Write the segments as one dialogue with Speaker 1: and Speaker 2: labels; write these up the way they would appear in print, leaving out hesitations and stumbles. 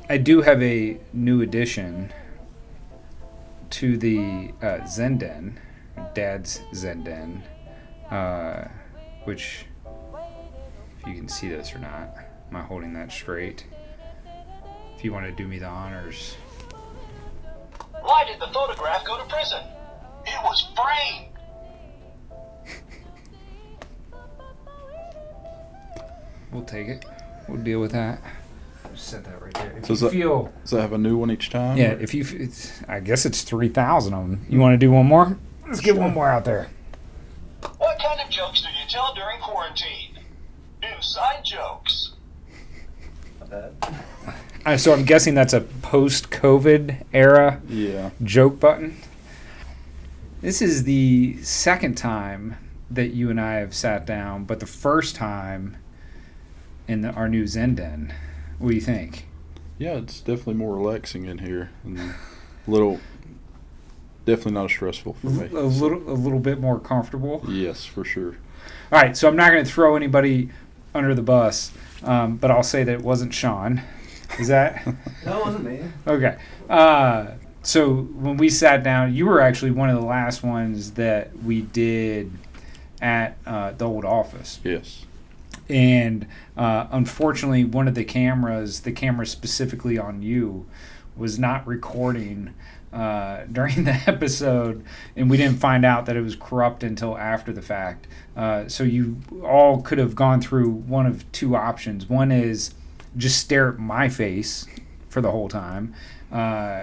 Speaker 1: I do have a new addition to the Zen Den, Dad's Zen Den, which, if you can see this or not, am I holding that straight? If you want to do me the honors.
Speaker 2: Why did the photograph go to prison? It was framed.
Speaker 1: We'll take it. We'll deal with that. Just set that right there. If
Speaker 3: Does
Speaker 1: you
Speaker 3: that-
Speaker 1: feel,
Speaker 3: Does that have a new one each time?
Speaker 1: yeah.
Speaker 3: or-
Speaker 1: If you, I guess it's 3,000 of them. You want to do one more? Let's get one more out there.
Speaker 2: What kind of jokes do you tell during quarantine? Inside jokes.
Speaker 1: So I'm guessing that's a post-COVID era
Speaker 3: Yeah.
Speaker 1: joke button. This is the second time that you and I have sat down, but the first time in our new Zen Den. What do you think?
Speaker 3: Yeah, it's definitely more relaxing in here. And a little, definitely not as stressful for me.
Speaker 1: A little bit more comfortable.
Speaker 3: Yes, for sure.
Speaker 1: All right, so I'm not going to throw anybody under the bus, but I'll say that it wasn't Sean. Is that?
Speaker 4: No, it wasn't me.
Speaker 1: Okay. So when we sat down, you were actually one of the last ones that we did at the old office.
Speaker 3: Yes.
Speaker 1: And unfortunately, one of the camera specifically on you, was not recording during the episode, and we didn't find out that it was corrupt until after the fact. So you all could have gone through one of two options. One is just stare at my face for the whole time,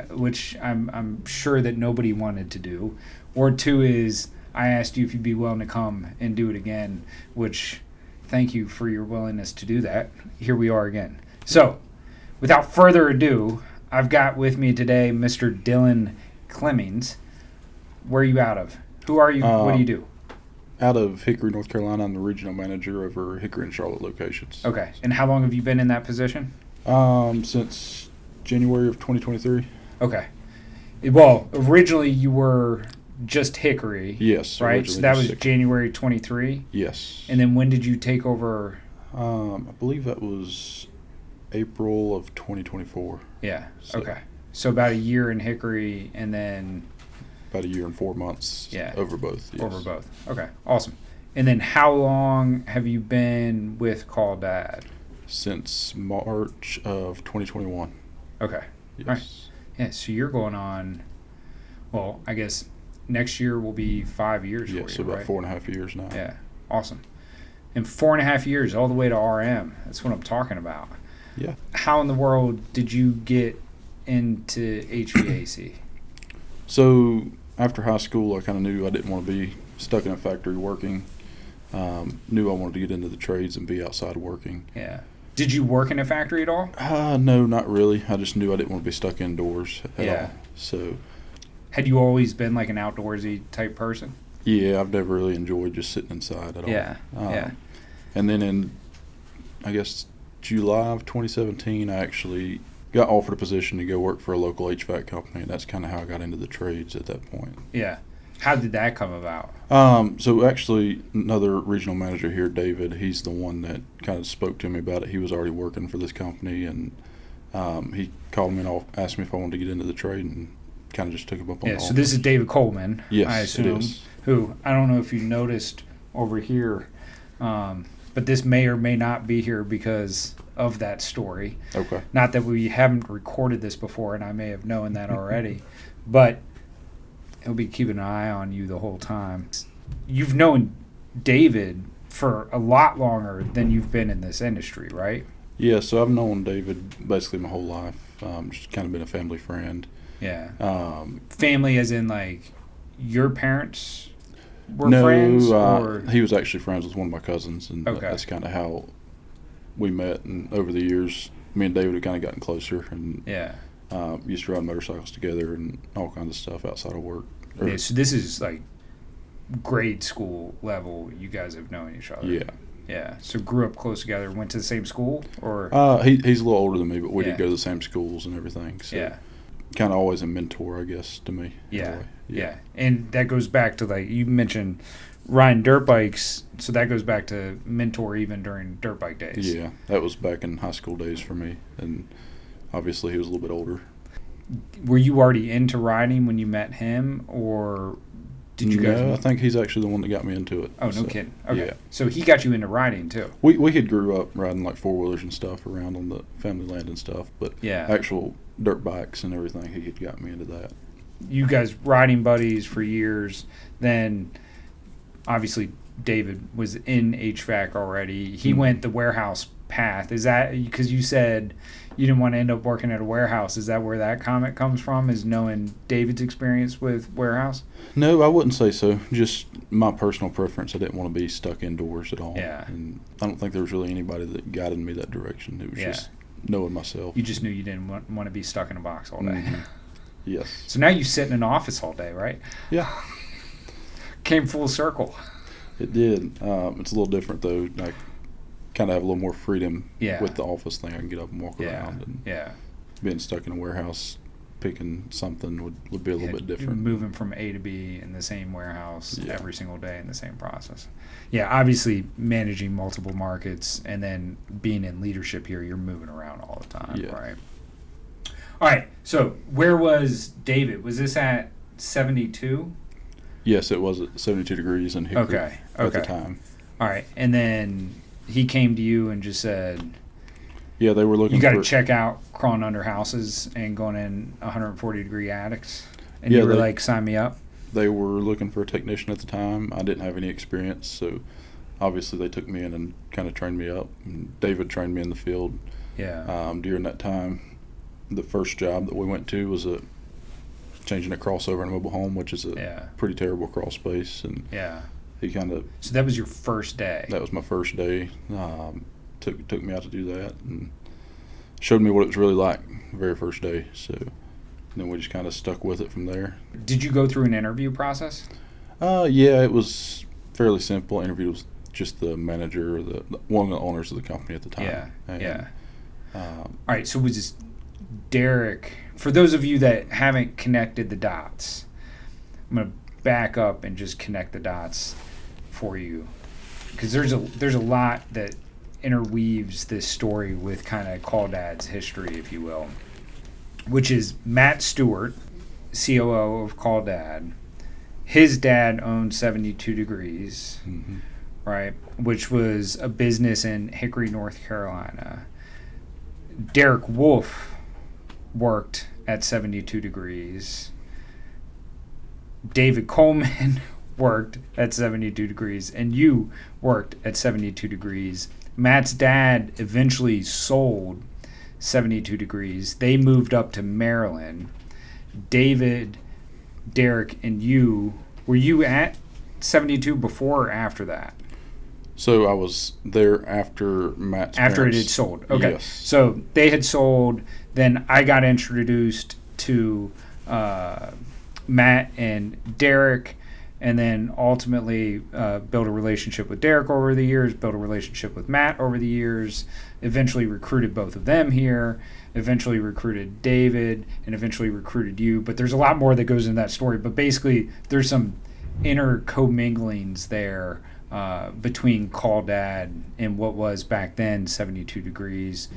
Speaker 1: which I'm sure that nobody wanted to do. Or two is I asked you if you'd be willing to come and do it again, which thank you for your willingness to do that. Here we are again. So, without further ado, I've got with me today Mr. Dylan Clemmons. Where are you out of? Who are you? What do you do?
Speaker 3: Out of Hickory, North Carolina. I'm the regional manager over Hickory and Charlotte locations.
Speaker 1: Okay. And how long have you been in that position?
Speaker 3: Since January of 2023.
Speaker 1: Okay. Well, originally you were just Hickory.
Speaker 3: Yes.
Speaker 1: Right?
Speaker 3: originally
Speaker 1: So that
Speaker 3: just
Speaker 1: was
Speaker 3: Hickory.
Speaker 1: January 23.
Speaker 3: Yes.
Speaker 1: And then when did you take over?
Speaker 3: I believe that was April of 2024.
Speaker 1: Yeah.
Speaker 3: So-
Speaker 1: Okay. So about a year in Hickory and then
Speaker 3: About a year and 4 months.
Speaker 1: Yeah.
Speaker 3: Over both. Yes.
Speaker 1: over both. Okay. Awesome. And then how long have you been with Call Dad?
Speaker 3: Since March of 2021.
Speaker 1: Okay.
Speaker 3: Yes.
Speaker 1: Right. Yeah. So you're going on, well, I guess next year will be 5 years for you,
Speaker 3: Yes, so about
Speaker 1: right?
Speaker 3: 4.5 years now.
Speaker 1: Yeah. Awesome. In 4.5 years, all the way to RM. That's what I'm talking about.
Speaker 3: Yeah.
Speaker 1: How in the world did you get into HVAC?
Speaker 3: So after high school, I kind of knew I didn't want to be stuck in a factory working. Knew I wanted to get into the trades and be outside working.
Speaker 1: Yeah. Did you work in a factory at all?
Speaker 3: No, not really. I just knew I didn't want to be stuck indoors at
Speaker 1: Yeah.
Speaker 3: all. So,
Speaker 1: Had you always been like an outdoorsy type person?
Speaker 3: yeah, I've never really enjoyed just sitting inside at all.
Speaker 1: Yeah. Yeah.
Speaker 3: And then in, I guess, July of 2017, I actually got offered a position to go work for a local HVAC company, and that's kind of how I got into the trades at that point.
Speaker 1: Yeah. How did that come about?
Speaker 3: So actually, another regional manager here, David, he's the one that kind of spoke to me about it. He was already working for this company, and he called me and asked me if I wanted to get into the trade, and kind of just took him up on
Speaker 1: Yeah,
Speaker 3: the
Speaker 1: so
Speaker 3: offer.
Speaker 1: this is David Coleman,
Speaker 3: Yes,
Speaker 1: I
Speaker 3: it
Speaker 1: assume,
Speaker 3: is.
Speaker 1: who, I don't know if you noticed over here, but this may or may not be here because of that story.
Speaker 3: Okay.
Speaker 1: Not that we haven't recorded this before, and I may have known that already, but he'll be keeping an eye on you the whole time. You've known David for a lot longer than you've been in this industry, right?
Speaker 3: Yeah, so I've known David basically my whole life. Just kind of been a family friend.
Speaker 1: Yeah.
Speaker 3: Um,
Speaker 1: Family as in, like, your parents were
Speaker 3: no,
Speaker 1: friends? Or
Speaker 3: he was actually friends with one of my cousins, and
Speaker 1: Okay.
Speaker 3: that's kind of how we met. And over the years, me and David have kind of gotten closer, and
Speaker 1: yeah.
Speaker 3: used to ride motorcycles together and all kinds of stuff outside of work.
Speaker 1: Yeah, so this is like grade school level. You guys have known each other.
Speaker 3: Yeah.
Speaker 1: Yeah. So grew up close together. Went to the same school, or
Speaker 3: He's a little older than me, but we
Speaker 1: Yeah.
Speaker 3: did go to the same schools and everything. So
Speaker 1: yeah,
Speaker 3: kind of always a mentor, I guess, to me. in a
Speaker 1: yeah,
Speaker 3: way.
Speaker 1: yeah. And that goes back to, like, you mentioned riding dirt bikes. So that goes back to mentor even during dirt bike days.
Speaker 3: Yeah, that was back in high school days for me. And obviously he was a little bit older.
Speaker 1: Were you already into riding when you met him, or did you guys?
Speaker 3: No, I think he's actually the one that got me into it.
Speaker 1: Oh, no kidding. Okay.
Speaker 3: Yeah.
Speaker 1: So he got you into riding too.
Speaker 3: We had grew up riding like 4-wheelers and stuff around on the family land and stuff, but
Speaker 1: Yeah.
Speaker 3: actual dirt bikes and everything, he had got me into that.
Speaker 1: You guys riding buddies for years. Then, obviously, David was in HVAC already. He went the warehouse path. Is that because you said you didn't want to end up working at a warehouse? Is that where that comment comes from, is knowing David's experience with warehouse?
Speaker 3: No, I wouldn't say so. Just my personal preference. I didn't want to be stuck indoors at all.
Speaker 1: Yeah.
Speaker 3: And I don't think there was really anybody that guided me that direction. It was just knowing myself.
Speaker 1: You just knew you didn't want to be stuck in a box all day.
Speaker 3: Mhm. Yes.
Speaker 1: So now you sit in an office all day, right?
Speaker 3: Yeah.
Speaker 1: Came full circle.
Speaker 3: It did. It's a little different though. I kind of have a little more freedom with the office thing. I can get up and walk around. And being stuck in a warehouse, picking something would be a little bit different.
Speaker 1: Moving from A to B in the same warehouse every single day in the same process. Yeah, obviously managing multiple markets and then being in leadership here, you're moving around all the time, right? All right. So where was David? Was this at 72?
Speaker 3: Yes, it was at 72 degrees in Hickory at the time.
Speaker 1: All right. And then he came to you and just said,
Speaker 3: yeah, they were looking
Speaker 1: you got to check out crawling under houses and going in 140-degree attics. And you were like, sign me up?
Speaker 3: They were looking for a technician at the time. I didn't have any experience, so obviously they took me in and kind of trained me up. And David trained me in the field.
Speaker 1: Yeah.
Speaker 3: During that time, the first job that we went to was changing a crossover in a mobile home, which is a pretty terrible crawl space. And he kind of.
Speaker 1: So that was your first day.
Speaker 3: That was my first day. Took me out to do that and showed me what it was really like the very first day. So then we just kind of stuck with it from there.
Speaker 1: Did you go through an interview process?
Speaker 3: Yeah, it was fairly simple. Interview was just the manager, or one of the owners of the company at the time.
Speaker 1: All right, so was this Derek? For those of you that haven't connected the dots, I'm going to back up and just connect the dots for you, because there's a lot that interweaves this story with kind of Call Dad's history, if you will, which is Matt Stewart, COO of Call Dad. His dad owned 72 Degrees, right, which was a business in Hickory, North Carolina. Derek Wolf worked at 72 Degrees. David Coleman worked at 72 Degrees, and you worked at 72 Degrees. Matt's dad eventually sold 72 Degrees. They moved up to Maryland. David, Derek, and you, were you at 72 before or after that?
Speaker 3: So I was there after Matt's
Speaker 1: After
Speaker 3: parents.
Speaker 1: it had sold. Okay.
Speaker 3: Yes.
Speaker 1: So they had sold. Then I got introduced to Matt and Derek, and then ultimately built a relationship with Derek over the years, built a relationship with Matt over the years, eventually recruited both of them here, eventually recruited David, and eventually recruited you. But there's a lot more that goes into that story. But basically, there's some inner comminglings there between Call Dad and what was back then 72 Degrees,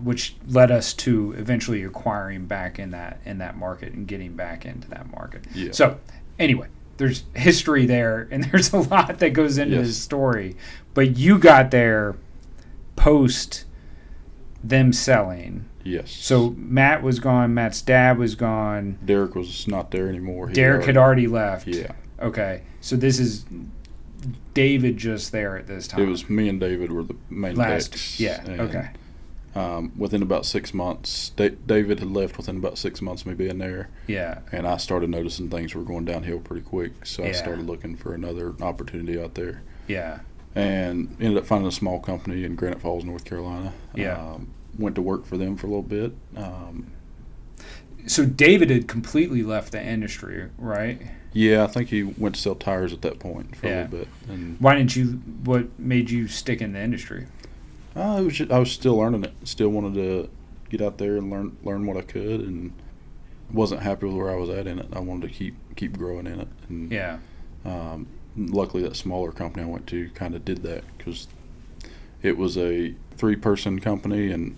Speaker 1: which led us to eventually acquiring back in that market and getting back into that market.
Speaker 3: Yeah.
Speaker 1: So anyway, there's history there, and there's a lot that goes into this story. But you got there post them selling.
Speaker 3: Yes.
Speaker 1: So Matt was gone. Matt's dad was gone.
Speaker 3: Derek was not there anymore.
Speaker 1: Derek had already left.
Speaker 3: Yeah.
Speaker 1: Okay. So this is David just there at this time.
Speaker 3: It was me and David were the main decks.
Speaker 1: Yeah.
Speaker 3: And,
Speaker 1: Okay.
Speaker 3: Within about 6 months, David had left within about 6 months of me being there.
Speaker 1: Yeah.
Speaker 3: And I started noticing things were going downhill pretty quick, so I started looking for another opportunity out there.
Speaker 1: Yeah.
Speaker 3: And ended up finding a small company in Granite Falls, North Carolina.
Speaker 1: Yeah.
Speaker 3: Went to work for them for a little bit.
Speaker 1: So David had completely left the industry, right?
Speaker 3: Yeah, I think he went to sell tires at that point for a little bit. And
Speaker 1: why didn't you? What made you stick in the industry?
Speaker 3: I was still learning it. Still wanted to get out there and learn what I could, and wasn't happy with where I was at in it. I wanted to keep growing in it. And, luckily, that smaller company I went to kind of did that, because it was a 3-person company, and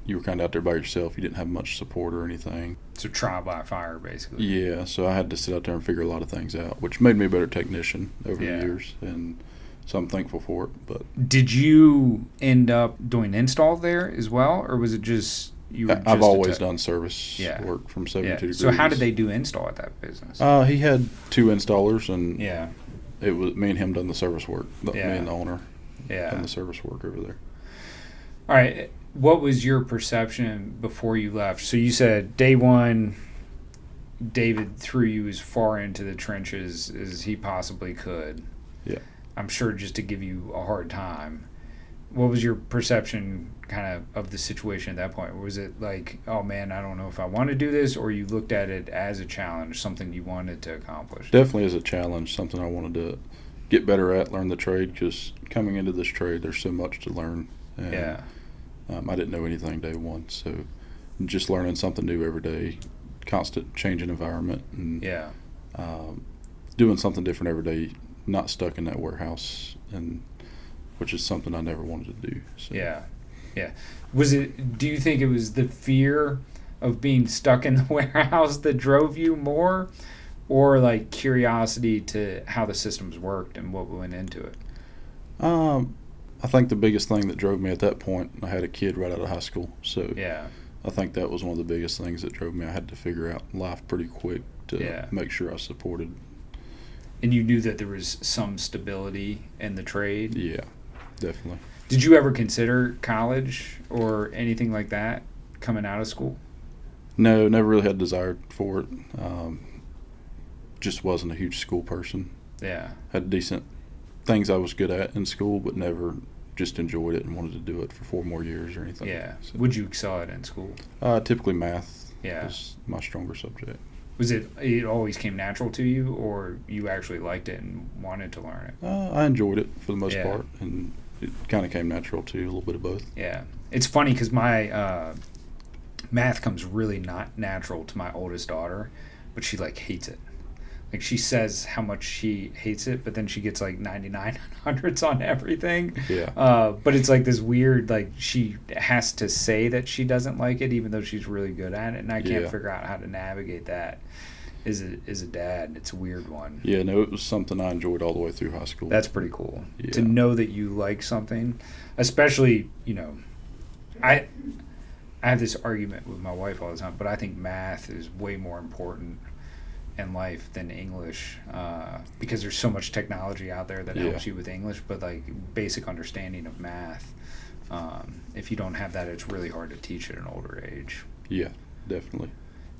Speaker 3: you were kind of out there by yourself. You didn't have much support or anything.
Speaker 1: So trial by fire, basically.
Speaker 3: Yeah, so I had to sit out there and figure a lot of things out, which made me a better technician over the
Speaker 1: Yeah.
Speaker 3: years, and so I'm thankful for it. But
Speaker 1: Did you end up doing install there as well, or was it just you were
Speaker 3: I've
Speaker 1: just
Speaker 3: always done service
Speaker 1: Yeah.
Speaker 3: work from
Speaker 1: Yeah.
Speaker 3: 72 degrees.
Speaker 1: So how did they do install at that business?
Speaker 3: He had 2 installers, and
Speaker 1: Yeah.
Speaker 3: it was me and him done the service work. Me
Speaker 1: Yeah.
Speaker 3: and the owner
Speaker 1: Yeah.
Speaker 3: done the service work over there.
Speaker 1: All right. What was your perception before you left? So you said day one, David threw you as far into the trenches as he possibly could.
Speaker 3: Yeah.
Speaker 1: I'm sure just to give you a hard time. What was your perception kind of the situation at that point? Was it like, oh man, I don't know if I want to do this, or you looked at it as a challenge, something you wanted to accomplish?
Speaker 3: Definitely as a challenge, something I wanted to get better at, learn the trade, because coming into this trade, there's so much to learn. And,
Speaker 1: Yeah.
Speaker 3: I didn't know anything day one, so just learning something new every day, constant changing environment, and
Speaker 1: Yeah.
Speaker 3: doing something different every day, not stuck in that warehouse, and which is something I never wanted to do. So.
Speaker 1: Yeah. Yeah. Do you think it was the fear of being stuck in the warehouse that drove you more, or like curiosity to how the systems worked and what went into it?
Speaker 3: I think the biggest thing that drove me at that point, I had a kid right out of high school, so
Speaker 1: Yeah.
Speaker 3: I think that was one of the biggest things that drove me. I had to figure out life pretty quick to
Speaker 1: Yeah.
Speaker 3: make sure I supported.
Speaker 1: And you knew that there was some stability in the trade.
Speaker 3: Yeah, definitely.
Speaker 1: Did you ever consider college or anything like that coming out of school?
Speaker 3: No, never really had desire for it. Just wasn't a huge school person.
Speaker 1: Yeah.
Speaker 3: Had decent things I was good at in school, but never just enjoyed it and wanted to do it for 4 more years or anything.
Speaker 1: Yeah.
Speaker 3: So,
Speaker 1: Would you excel at in school?
Speaker 3: typically math
Speaker 1: Yeah.
Speaker 3: was my stronger subject.
Speaker 1: Was it always came natural to you, or you actually liked it and wanted to learn it?
Speaker 3: I enjoyed it for the most
Speaker 1: Yeah.
Speaker 3: part, and it kind of came natural too, a little bit of both.
Speaker 1: Yeah. It's funny because my math comes really not natural to my oldest daughter, but she like hates it. Like she says how much she hates it, but then she gets like 99 hundreds on everything.
Speaker 3: Yeah.
Speaker 1: But it's like this weird, like she has to say that she doesn't like it, even though she's really good at it, and I can't
Speaker 3: Yeah.
Speaker 1: figure out how to navigate that. As a dad, it's a weird one.
Speaker 3: Yeah, no, it was something I enjoyed all the way through high school.
Speaker 1: That's pretty cool
Speaker 3: Yeah.
Speaker 1: to know that you like something, especially I have this argument with my wife all the time, but I think math is way more important in life than English because there's so much technology out there that
Speaker 3: Yeah.
Speaker 1: helps you with English, but like basic understanding of math, if you don't have that, it's really hard to teach at an older age.
Speaker 3: Yeah, definitely.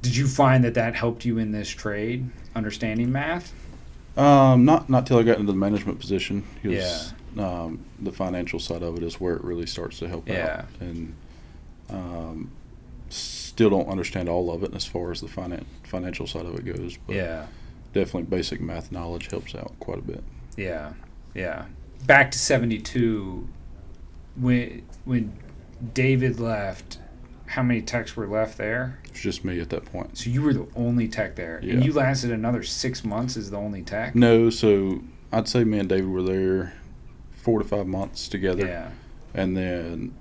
Speaker 1: Did you find that helped you in this trade, understanding math?
Speaker 3: Not till I got into the management position. Because, the financial side of it is where it really starts to help
Speaker 1: Yeah.
Speaker 3: out. And still don't understand all of it as far as the financial side of it goes. But
Speaker 1: Yeah.
Speaker 3: definitely basic math knowledge helps out quite a bit.
Speaker 1: Yeah, yeah. Back to 72, when David left, how many techs were left there?
Speaker 3: It's just me at that point.
Speaker 1: So you were the only tech there,
Speaker 3: Yeah.
Speaker 1: and you lasted another 6 months as the only tech?
Speaker 3: No, so I'd say me and David were there 4 to 5 months together.
Speaker 1: Yeah,
Speaker 3: And then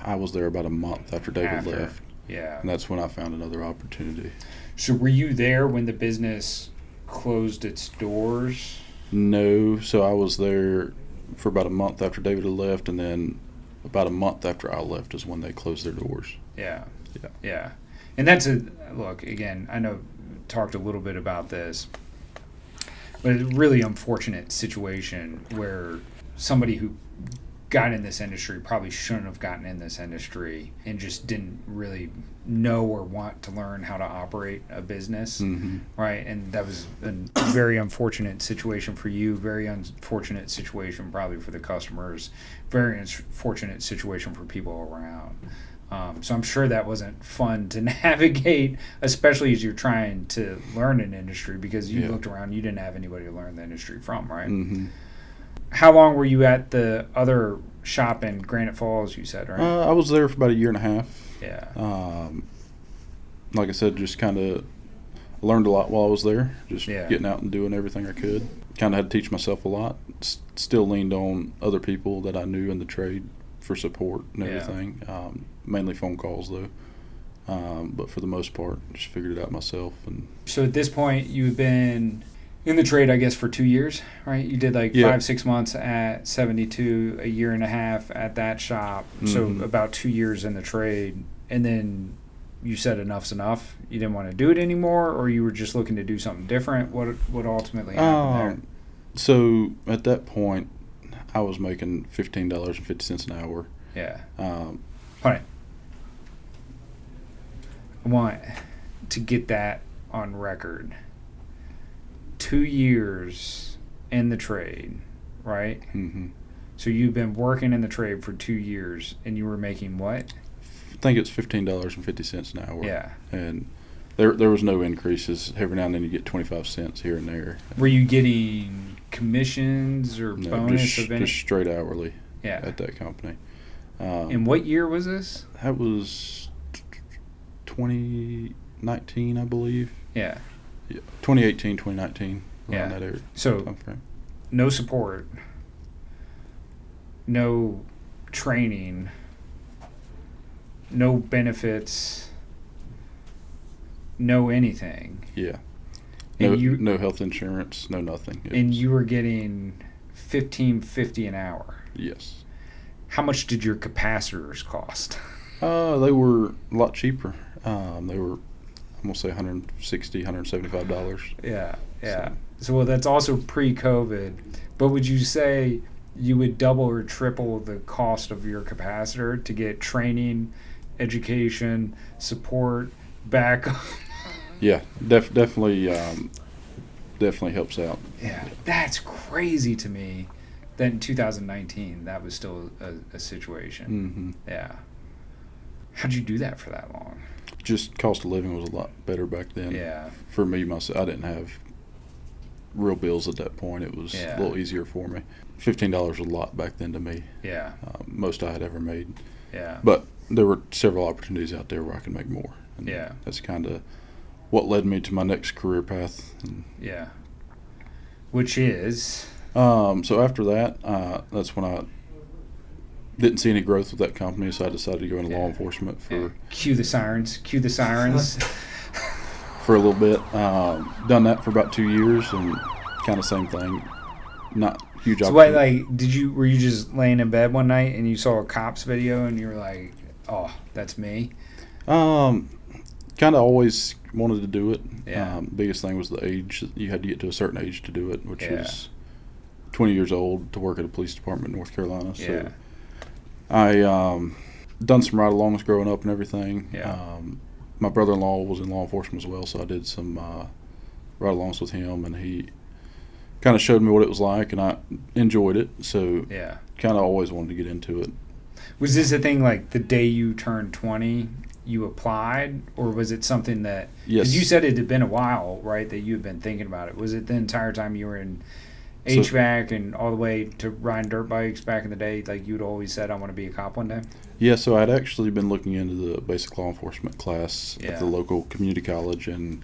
Speaker 3: I was there about a month after David
Speaker 1: After.
Speaker 3: left.
Speaker 1: yeah.
Speaker 3: And that's when I found another opportunity.
Speaker 1: So were you there when the business closed its doors?
Speaker 3: No, so I was there for about a month after David had left, and then about a month after I left is when they closed their doors.
Speaker 1: Yeah,
Speaker 3: Yeah.
Speaker 1: yeah. And that's look, again, I know talked a little bit about this, but it's a really unfortunate situation where somebody who got in this industry probably shouldn't have gotten in this industry and just didn't really know or want to learn how to operate a business,
Speaker 3: Mm-hmm.
Speaker 1: right? And that was a very unfortunate situation for you, very unfortunate situation probably for the customers, very unfortunate situation for people around. So I'm sure that wasn't fun to navigate, especially as you're trying to learn an industry, because you
Speaker 3: Yeah.
Speaker 1: looked around, you didn't have anybody to learn the industry from, right?
Speaker 3: Mm-hmm.
Speaker 1: How long were you at the other shop in Granite Falls, you said, right?
Speaker 3: I was there for about a year and a half.
Speaker 1: Yeah.
Speaker 3: Like I said, just kind of learned a lot while I was there, just
Speaker 1: Yeah.
Speaker 3: getting out and doing everything I could. Kind of had to teach myself a lot. Still leaned on other people that I knew in the trade for support and
Speaker 1: Yeah.
Speaker 3: everything. Mainly phone calls though. But for the most part, just figured it out myself. And
Speaker 1: So at this point, you've been in the trade, I guess, for 2 years, right? You did like
Speaker 3: Yeah.
Speaker 1: 5-6 months at 72, a year and a half at that shop. So
Speaker 3: Mhm.
Speaker 1: about 2 years in the trade. And then you said enough's enough. You didn't want to do it anymore, or you were just looking to do something different? What ultimately happened
Speaker 3: So at that point, I was making $15.50 an hour.
Speaker 1: there? Yeah.
Speaker 3: Um,
Speaker 1: Hold on. I want to get that on record. 2 years in the trade, right?
Speaker 3: mhm.
Speaker 1: So you've been working in the trade for 2 years, and you were making what?
Speaker 3: I think it's $15.50 an hour.
Speaker 1: Yeah.
Speaker 3: And there was no increases. Every now and then you get 25 cents here and there.
Speaker 1: Were you getting commissions or
Speaker 3: No,
Speaker 1: bonus of any?
Speaker 3: just straight hourly
Speaker 1: Yeah.
Speaker 3: at that company.
Speaker 1: And what year was this?
Speaker 3: That was 2019, I believe.
Speaker 1: Yeah.
Speaker 3: Yeah, 2018, 2019, around
Speaker 1: Yeah.
Speaker 3: that area.
Speaker 1: So
Speaker 3: Time frame.
Speaker 1: no support, no training, no benefits, no anything.
Speaker 3: Yeah.
Speaker 1: And
Speaker 3: No health insurance, no nothing.
Speaker 1: And you were getting $15.50 an hour.
Speaker 3: Yes.
Speaker 1: How much did your capacitors cost?
Speaker 3: They were a lot cheaper. They were, I'm gonna say $160, $175.
Speaker 1: Yeah. So well, that's also pre-COVID. But would you say you would double or triple the cost of your capacitor to get training, education, support, backup?
Speaker 3: Yeah, definitely helps out.
Speaker 1: Yeah, that's crazy to me. That in 2019, that was still a situation.
Speaker 3: Hmm.
Speaker 1: Yeah. How'd you do that for that long?
Speaker 3: Just cost of living was a lot better back then.
Speaker 1: Yeah.
Speaker 3: For me, myself, I didn't have real bills at that point. It was
Speaker 1: Yeah.
Speaker 3: a little easier for me. $15 was a lot back then to me.
Speaker 1: Yeah.
Speaker 3: Most I had ever made.
Speaker 1: Yeah.
Speaker 3: But there were several opportunities out there where I could make more. And
Speaker 1: Yeah.
Speaker 3: that's kind of what led me to my next career path. And,
Speaker 1: Yeah. Which is?
Speaker 3: so after that, that's when I didn't see any growth with that company, so I decided to go into law enforcement for
Speaker 1: Cue the sirens. Cue the sirens.
Speaker 3: for a little bit. Done that for about 2 years, and kind of same thing. Not huge.
Speaker 1: So wait, like, were you just laying in bed one night and you saw a cops video and you were like, "Oh, that's me"?
Speaker 3: Kind of always wanted to do it.
Speaker 1: Yeah.
Speaker 3: Biggest thing was the age. You had to get to a certain age to do it, which
Speaker 1: Yeah.
Speaker 3: is 20 years old to work at a police department in North Carolina. So
Speaker 1: Yeah.
Speaker 3: I done some ride-alongs growing up and everything.
Speaker 1: Yeah.
Speaker 3: My brother-in-law was in law enforcement as well, so I did some ride-alongs with him, and he kind of showed me what it was like, and I enjoyed it. So
Speaker 1: Yeah.
Speaker 3: kind of always wanted to get into it.
Speaker 1: Was this a thing like the day you turned 20, you applied, or was it something that?
Speaker 3: Yes.
Speaker 1: 'Cause you said it had been a while, right? That you had been thinking about it. Was it the entire time you were in
Speaker 3: So-
Speaker 1: HVAC and all the way to riding dirt bikes back in the day? Like you'd always said, "I want to be a cop one day."
Speaker 3: Yeah, so I'd actually been looking into the basic law enforcement class
Speaker 1: Yeah.
Speaker 3: at the local community college, and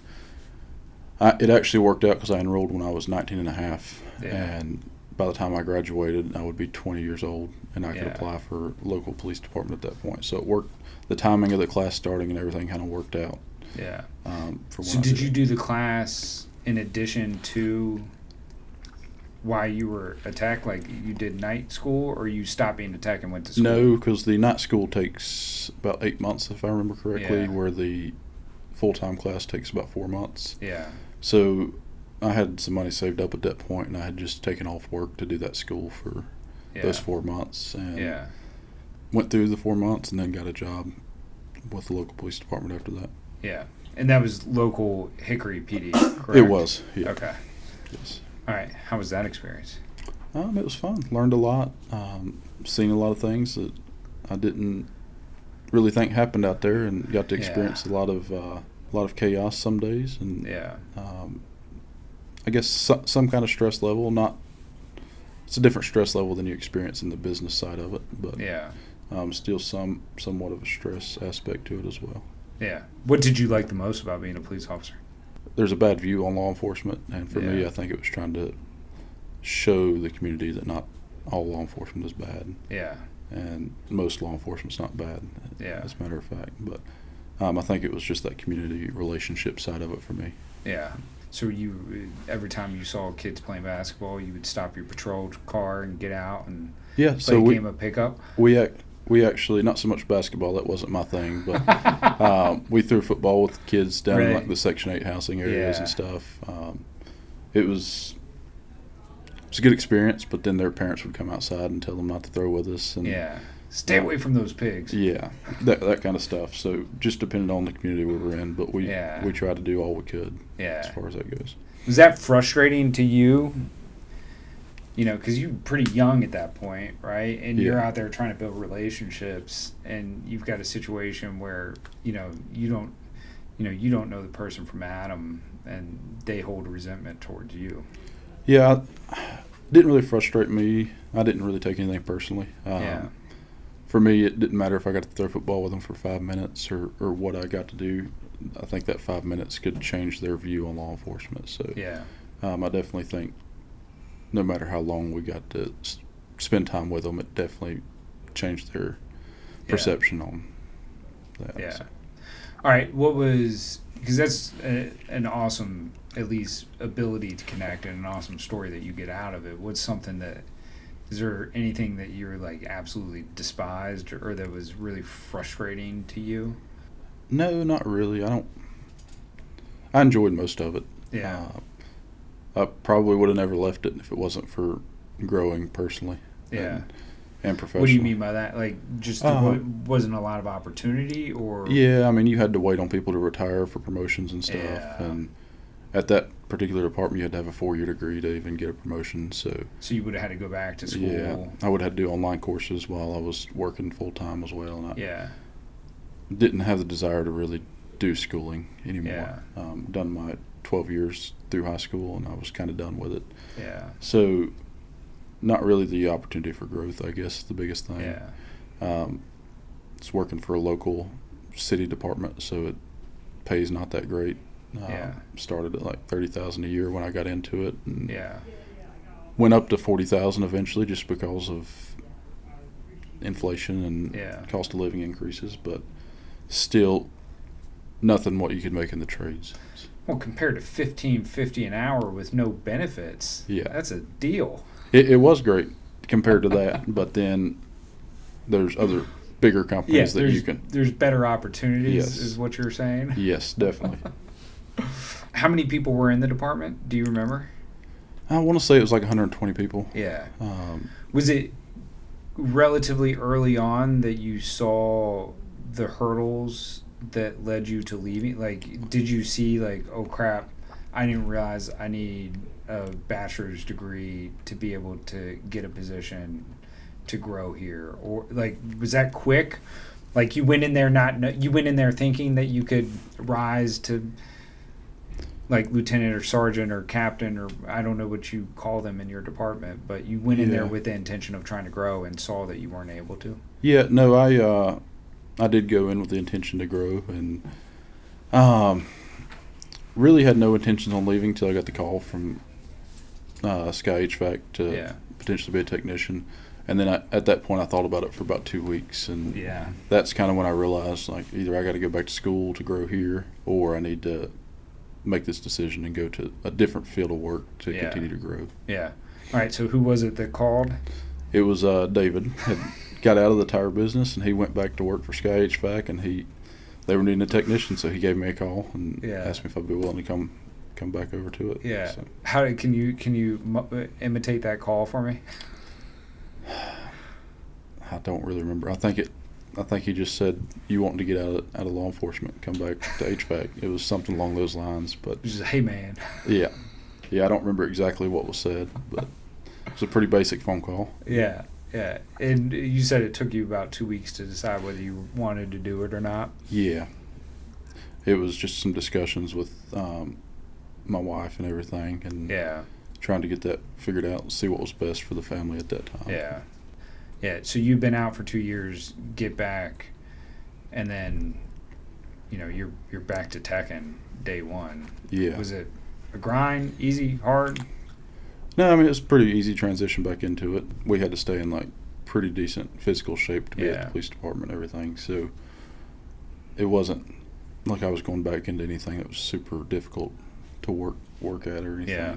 Speaker 3: it actually worked out because I enrolled when I was 19 and a half,
Speaker 1: Yeah.
Speaker 3: and by the time I graduated, I would be 20 years old, and I could
Speaker 1: Yeah.
Speaker 3: apply for local police department at that point. So it worked. The timing of the class starting and everything kind of worked out.
Speaker 1: Yeah.
Speaker 3: For when
Speaker 1: So
Speaker 3: I
Speaker 1: did you do the class in addition to why you were a tech? Like you did night school, or you stopped being a tech and went to school?
Speaker 3: No, because the night school takes about 8 months, if I remember correctly,
Speaker 1: Yeah.
Speaker 3: where the full-time class takes about 4 months.
Speaker 1: Yeah.
Speaker 3: So I had some money saved up at that point, and I had just taken off work to do that school for
Speaker 1: Yeah.
Speaker 3: those 4 months, and
Speaker 1: Yeah.
Speaker 3: went through the 4 months, and then got a job with the local police department after that.
Speaker 1: Yeah. And that was local Hickory PD, correct?
Speaker 3: It was, yeah.
Speaker 1: Okay.
Speaker 3: Yes.
Speaker 1: All right. How was that experience?
Speaker 3: It was fun. Learned a lot. Seen a lot of things that I didn't really think happened out there, and got to experience a lot of chaos some days, and
Speaker 1: Yeah.
Speaker 3: I guess some kind of stress level. It's a different stress level than you experience in the business side of it, but
Speaker 1: Yeah.
Speaker 3: still somewhat of a stress aspect to it as well.
Speaker 1: Yeah. What did you like the most about being a police officer?
Speaker 3: There's a bad view on law enforcement, and for me,
Speaker 1: Yeah.
Speaker 3: I think it was trying to show the community that not all law enforcement is bad.
Speaker 1: Yeah.
Speaker 3: and most law enforcement's not bad,
Speaker 1: Yeah.
Speaker 3: as a matter of fact. But I think it was just that community relationship side of it for me.
Speaker 1: Yeah. So every time you saw kids playing basketball, you would stop your patrol car and get out and
Speaker 3: Yeah,
Speaker 1: play
Speaker 3: so
Speaker 1: a game of pickup?
Speaker 3: we actually, not so much basketball, that wasn't my thing, but we threw football with kids down in
Speaker 1: Right.
Speaker 3: like the Section 8 housing areas
Speaker 1: Yeah.
Speaker 3: and stuff. It was a good experience, but then their parents would come outside and tell them not to throw with us. And
Speaker 1: Yeah. Stay away from those pigs.
Speaker 3: yeah, that kind of stuff. So just depended on the community we were in, but we tried to do all we could
Speaker 1: Yeah.
Speaker 3: as far as that goes.
Speaker 1: Was that frustrating to you? Because you're pretty young at that point, right? And you're
Speaker 3: Yeah.
Speaker 1: out there trying to build relationships, and you've got a situation where you don't know the person from Adam, and they hold resentment towards you.
Speaker 3: Yeah, it didn't really frustrate me. I didn't really take anything personally.
Speaker 1: Yeah.
Speaker 3: For me, it didn't matter if I got to throw football with them for 5 minutes or what I got to do. I think that 5 minutes could change their view on law enforcement. So
Speaker 1: Yeah.
Speaker 3: I definitely think no matter how long we got to spend time with them, it definitely changed their perception on that.
Speaker 1: Yeah.
Speaker 3: So.
Speaker 1: All right. Because that's an awesome, at least, ability to connect and an awesome story that you get out of it. Is there anything that you're like absolutely despised or that was really frustrating to you?
Speaker 3: No, not really. I enjoyed most of it.
Speaker 1: Yeah.
Speaker 3: I probably would have never left it if it wasn't for growing personally.
Speaker 1: Yeah.
Speaker 3: And professionally.
Speaker 1: What do you mean by that? Like, just there wasn't a lot of opportunity, or?
Speaker 3: Yeah, I mean, you had to wait on people to retire for promotions and stuff.
Speaker 1: Yeah.
Speaker 3: And at that particular department, you had to have a 4-year degree to even get a promotion. So
Speaker 1: you would have had to go back to school.
Speaker 3: yeah, I would have had to do online courses while I was working full time as well. And
Speaker 1: Yeah.
Speaker 3: I didn't have the desire to really do schooling anymore.
Speaker 1: Yeah.
Speaker 3: Done my 12 years through high school, and I was kind of done with it.
Speaker 1: Yeah.
Speaker 3: So not really the opportunity for growth, I guess, is the biggest thing.
Speaker 1: Yeah.
Speaker 3: It's working for a local city department, so it pays not that great. Started at like $30,000 a year when I got into it, and
Speaker 1: Yeah.
Speaker 3: went up to $40,000 eventually, just because of inflation and cost of living increases. But still, nothing what you could make in the trades.
Speaker 1: Well, compared to $15.50 an hour with no benefits, that's a deal.
Speaker 3: It was great compared to that, but then there's other bigger companies that you can.
Speaker 1: There's better opportunities,
Speaker 3: Yes.
Speaker 1: is what you're saying?
Speaker 3: Yes, definitely.
Speaker 1: How many people were in the department? Do you remember?
Speaker 3: I want to say it was like 120 people.
Speaker 1: Yeah. Was it relatively early on that you saw the hurdles that led you to leaving? Like, did you see, like, oh crap, I didn't realize I need a bachelor's degree to be able to get a position to grow here? Or, like, was that quick? Like, you went in there thinking that you could rise to, like, lieutenant or sergeant or captain, or I don't know what you call them in your department, but you went in there with the intention of trying to grow and saw that you weren't able to?
Speaker 3: Yeah, no, I did go in with the intention to grow, and really had no intentions on leaving until I got the call from Sky HVAC to potentially be a technician. And then at that point, I thought about it for about 2 weeks, and that's kind of when I realized, like, either I got to go back to school to grow here, or I need to make this decision and go to a different field of work to continue to grow.
Speaker 1: Yeah. All right, so who was it that called?
Speaker 3: It was David. Had got out of the tire business, and he went back to work for Sky HVAC, and they were needing a technician, so he gave me a call and asked me if I'd be willing to come back over to it.
Speaker 1: Yeah.
Speaker 3: So.
Speaker 1: Can you imitate that call for me?
Speaker 3: I don't really remember. I think he just said, "You want to get out of law enforcement, come back to HVAC." It was something along those lines. But
Speaker 1: just, hey man.
Speaker 3: Yeah. I don't remember exactly what was said, but it was a pretty basic phone call.
Speaker 1: Yeah. And you said it took you about 2 weeks to decide whether you wanted to do it or not.
Speaker 3: Yeah. It was just some discussions with my wife and everything, and trying to get that figured out and see what was best for the family at that time.
Speaker 1: Yeah. So you've been out for 2 years, get back, and then, you're back to teching day one.
Speaker 3: Yeah.
Speaker 1: Was it a grind, easy, hard?
Speaker 3: No, I mean, it was a pretty easy transition back into it. We had to stay in, like, pretty decent physical shape to be at the police department and everything. So it wasn't like I was going back into anything that was super difficult to work at or anything.
Speaker 1: Yeah.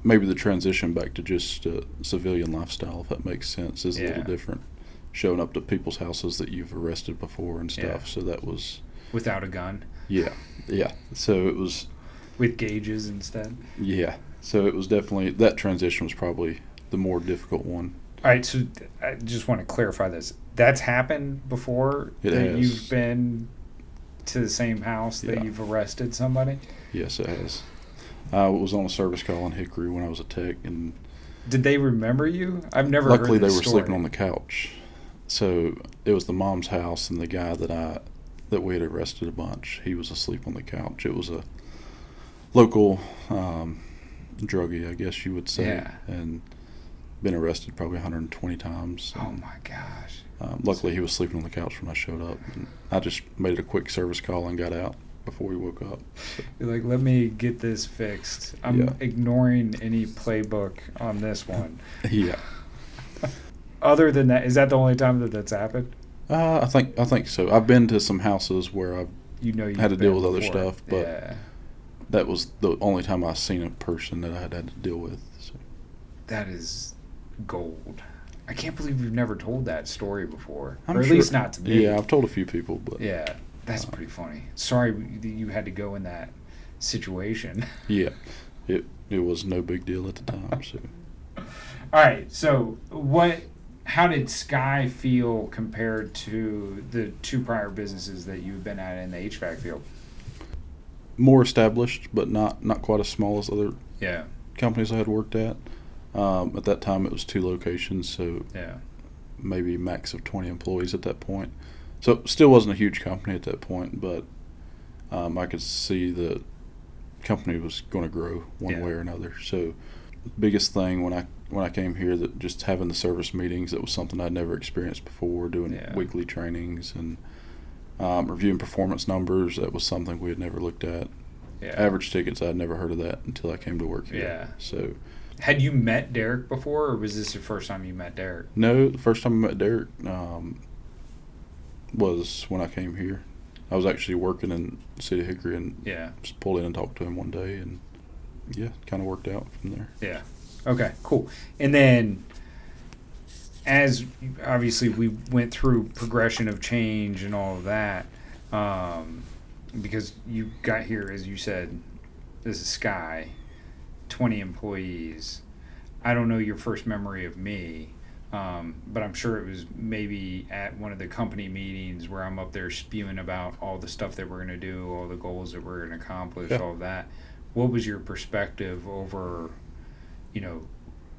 Speaker 3: Maybe the transition back to just a civilian lifestyle, if that makes sense, is a little different. Showing up to people's houses that you've arrested before and stuff.
Speaker 1: Yeah.
Speaker 3: So that was
Speaker 1: Without a gun.
Speaker 3: Yeah. So it was
Speaker 1: with gauges instead.
Speaker 3: Yeah. So it was definitely, that transition was probably the more difficult one.
Speaker 1: All right, so I just want to clarify this. That's happened before?
Speaker 3: It has.
Speaker 1: You've been to the same house that you've arrested somebody?
Speaker 3: Yes, it has. I was on a service call in Hickory when I was a tech, and
Speaker 1: did they remember you? I've never
Speaker 3: luckily
Speaker 1: heard this
Speaker 3: they were
Speaker 1: story.
Speaker 3: sleeping on the couch. So it was the mom's house, and the guy that we had arrested a bunch, he was asleep on the couch. It was a local druggie, I guess you would say, and been arrested probably 120 times.
Speaker 1: Oh my gosh.
Speaker 3: Luckily he was sleeping on the couch when I showed up, and I just made a quick service call and got out before he woke up. So.
Speaker 1: You're like, let me get this fixed. I'm ignoring any playbook on this one.
Speaker 3: Yeah.
Speaker 1: Other than that, is that the only time that that's happened?
Speaker 3: I think so. I've been to some houses where I've had to deal with other stuff, but that was the only time I've seen a person that I had to deal with. So.
Speaker 1: That is gold. I can't believe you've never told that story before, or at
Speaker 3: sure,
Speaker 1: least not to me.
Speaker 3: Yeah, I've told a few people, but
Speaker 1: that's pretty funny. Sorry that you had to go in that situation.
Speaker 3: Yeah, it was no big deal at the time. So.
Speaker 1: All right, so how did Sky feel compared to the two prior businesses that you've been at in the HVAC field?
Speaker 3: More established, but not quite as small as other companies I had worked at. At that time, it was 2 locations, so maybe max of 20 employees at that point. So it still wasn't a huge company at that point, but I could see the company was going to grow one way or another. So the biggest thing when I came here, that just having the service meetings, that was something I'd never experienced before, doing weekly trainings and reviewing performance numbers. That was something we had never looked at. Average tickets, I'd never heard of that until I came to work here. So,
Speaker 1: had you met Derek before, or was this the first time you met Derek?
Speaker 3: No, the first time I met Derek was when I came here. I was actually working in the city of Hickory and just pulled in and talked to him one day, and kind of worked out from there.
Speaker 1: Yeah. Okay, cool. And then, as obviously we went through progression of change and all of that, because you got here, as you said, this is Sky, 20 employees. I don't know your first memory of me, but I'm sure it was maybe at one of the company meetings where I'm up there spewing about all the stuff that we're going to do, all the goals that we're going to accomplish, all of that. What was your perspective over,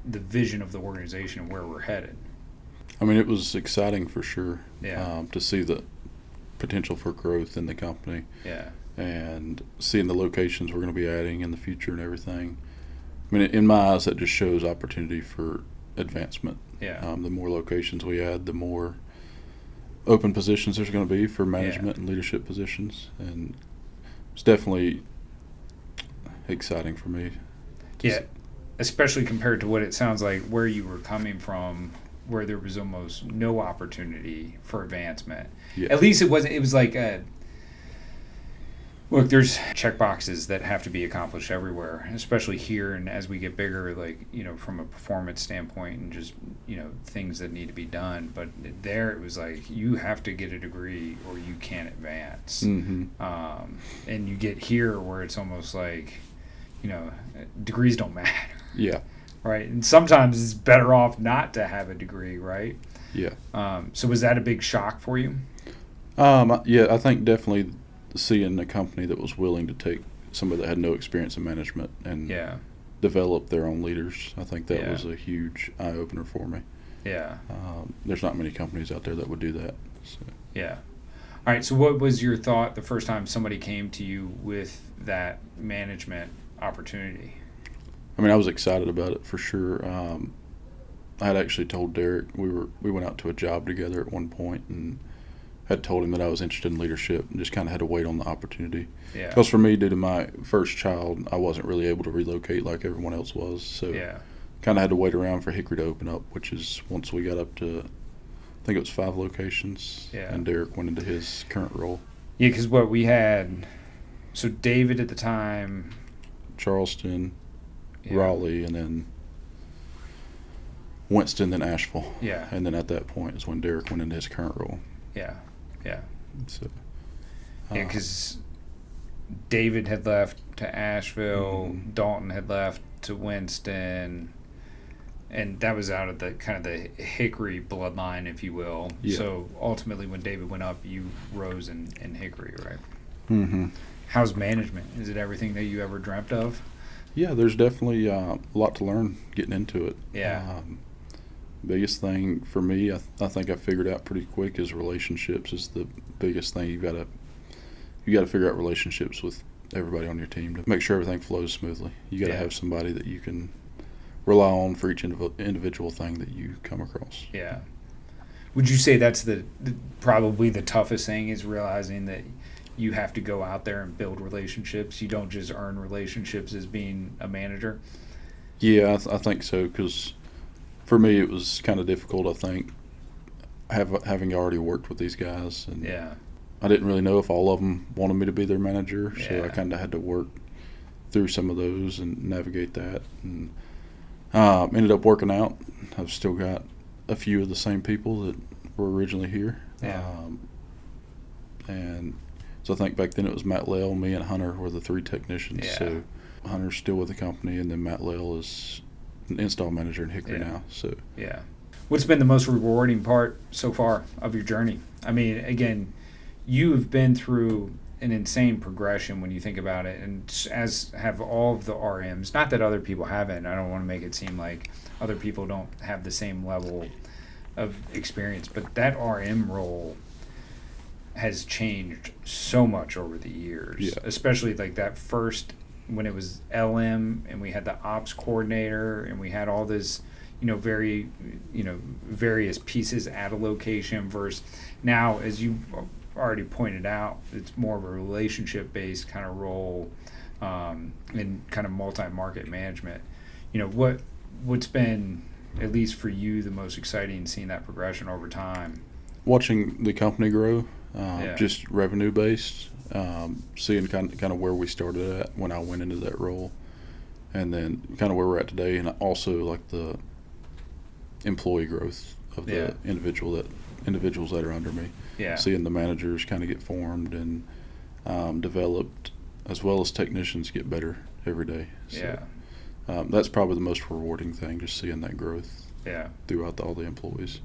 Speaker 1: the vision of the organization and where we're headed?
Speaker 3: I mean, it was exciting for sure to see the potential for growth in the company and seeing the locations we're going to be adding in the future and everything. I mean, in my eyes, that just shows opportunity for advancement. The more locations we add, the more open positions there's going to be for management and leadership positions. And it's definitely exciting for me.
Speaker 1: Especially compared to what it sounds like where you were coming from, where there was almost no opportunity for advancement. At least it wasn't. It was like look, there's check boxes that have to be accomplished everywhere, especially here, and as we get bigger, like, from a performance standpoint and just, things that need to be done. But there it was like, you have to get a degree or you can't advance. And you get here where it's almost like, degrees don't matter. Right. And sometimes it's better off not to have a degree, right? So was that a big shock for you?
Speaker 3: I think definitely seeing a company that was willing to take somebody that had no experience in management and develop their own leaders. I think that was a huge eye-opener for me. There's not many companies out there that would do that. So.
Speaker 1: All right, so what was your thought the first time somebody came to you with that management opportunity?
Speaker 3: I mean, I was excited about it for sure. I had actually told Derek, we went out to a job together at one point and had told him that I was interested in leadership and just kind of had to wait on the opportunity. Because for me, due to my first child, I wasn't really able to relocate like everyone else was. So kind of had to wait around for Hickory to open up, which is once we got up to, I think it was 5 locations.
Speaker 1: Yeah.
Speaker 3: And Derek went into his current role.
Speaker 1: Yeah, because what we had, so David at the time,
Speaker 3: Charleston,
Speaker 1: yeah.
Speaker 3: Raleigh, and then Winston, then Asheville.
Speaker 1: Yeah.
Speaker 3: And then at that point is when Derek went into his current role.
Speaker 1: Yeah, yeah.
Speaker 3: So,
Speaker 1: Yeah, because David had left to Asheville,
Speaker 3: Mm-hmm.
Speaker 1: Dalton had left to Winston, and that was out of the kind of the Hickory bloodline, if you will.
Speaker 3: Yeah.
Speaker 1: So ultimately, when David went up, you rose in Hickory, right?
Speaker 3: Mm-hmm.
Speaker 1: How's management? Is it everything that you ever dreamt of?
Speaker 3: Yeah, there's definitely a lot to learn getting into it.
Speaker 1: Yeah.
Speaker 3: Biggest thing for me, I think I figured out pretty quick, is relationships is the biggest thing. You got to figure out relationships with everybody on your team to make sure everything flows smoothly. You got to
Speaker 1: Yeah.
Speaker 3: have somebody that you can rely on for each individual thing that you come across.
Speaker 1: Yeah. Would you say that's probably the toughest thing, is realizing that you have to go out there and build relationships? You don't just earn relationships as being a manager?
Speaker 3: Yeah, I think so, because for me it was kind of difficult, I think, having already worked with these guys. And
Speaker 1: Yeah.
Speaker 3: I didn't really know if all of them wanted me to be their manager, so
Speaker 1: Yeah.
Speaker 3: I kind of had to work through some of those and navigate that. And ended up working out. I've still got a few of the same people that were originally here.
Speaker 1: Yeah.
Speaker 3: And so I think back then it was Matt Lell, me, and Hunter were the 3 technicians.
Speaker 1: Yeah.
Speaker 3: So Hunter's still with the company, and then Matt Lell is an install manager in Hickory
Speaker 1: Yeah.
Speaker 3: now. So
Speaker 1: Yeah. What's been the most rewarding part so far of your journey? I mean, again, you've been through an insane progression when you think about it, and as have all of the RMs. Not that other people haven't. I don't want to make it seem like other people don't have the same level of experience, but that RM role has changed so much over the years.
Speaker 3: Yeah.
Speaker 1: Especially like that first, when it was LM and we had the ops coordinator and we had all this, various pieces at a location, versus now, as you already pointed out, it's more of a relationship-based kind of role in kind of multi-market management. What's been, at least for you, the most exciting, seeing that progression over time?
Speaker 3: watching the company grow,
Speaker 1: Yeah.
Speaker 3: just revenue based, seeing kind of where we started at when I went into that role, and then kind of where we're at today, and also like the employee growth of the
Speaker 1: Yeah.
Speaker 3: individuals that are under me.
Speaker 1: Yeah.
Speaker 3: Seeing the managers kind of get formed and developed, as well as technicians get better every day. So,
Speaker 1: Yeah.
Speaker 3: that's probably the most rewarding thing, just seeing that growth
Speaker 1: Yeah.
Speaker 3: throughout all the employees.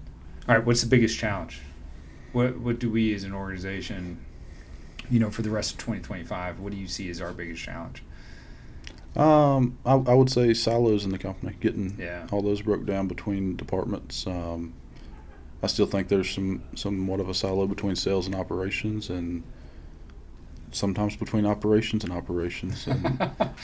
Speaker 1: All right. What's the biggest challenge? What do we as an organization, for the rest of 2025, what do you see as our biggest challenge?
Speaker 3: I would say silos in the company, getting
Speaker 1: Yeah.
Speaker 3: all those broke down between departments. I still think there's somewhat of a silo between sales and operations, and sometimes between operations and operations. And,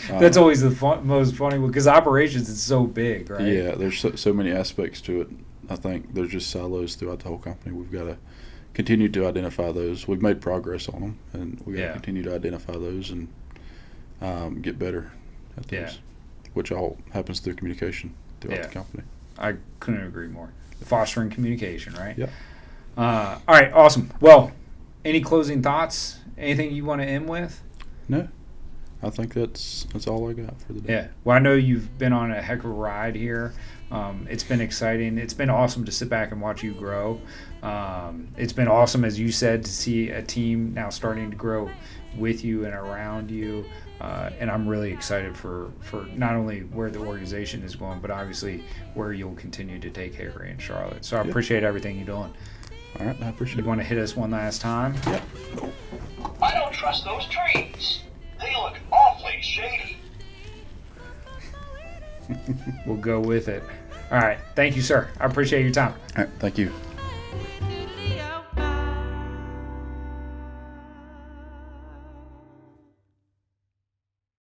Speaker 1: That's always the most funny one, because operations is so big, right?
Speaker 3: yeah, there's so many aspects to it. I think there's just silos throughout the whole company. We've got to continue to identify those. We've made progress on them, and we got to
Speaker 1: Yeah.
Speaker 3: continue to identify those and get better at those,
Speaker 1: Yeah.
Speaker 3: which all happens through communication throughout
Speaker 1: Yeah.
Speaker 3: the company.
Speaker 1: I couldn't agree more. Fostering communication, right?
Speaker 3: Yeah.
Speaker 1: All right, awesome. Well, any closing thoughts? Anything you want to end with?
Speaker 3: No, I think that's all I got for the day.
Speaker 1: Yeah. Well, I know you've been on a heck of a ride here. It's been exciting. It's been awesome to sit back and watch you grow. It's been awesome, as you said, to see a team now starting to grow with you and around you. And I'm really excited for not only where the organization is going, but obviously where you'll continue to take Hickory and Charlotte. So I appreciate everything you're doing.
Speaker 3: All right, I appreciate
Speaker 1: You
Speaker 3: it.
Speaker 1: want to hit us one last time?
Speaker 3: Yep.
Speaker 2: I don't trust those trees. They look awfully shady.
Speaker 1: We'll go with it. All right. Thank you, sir. I appreciate your time.
Speaker 3: All right, thank you.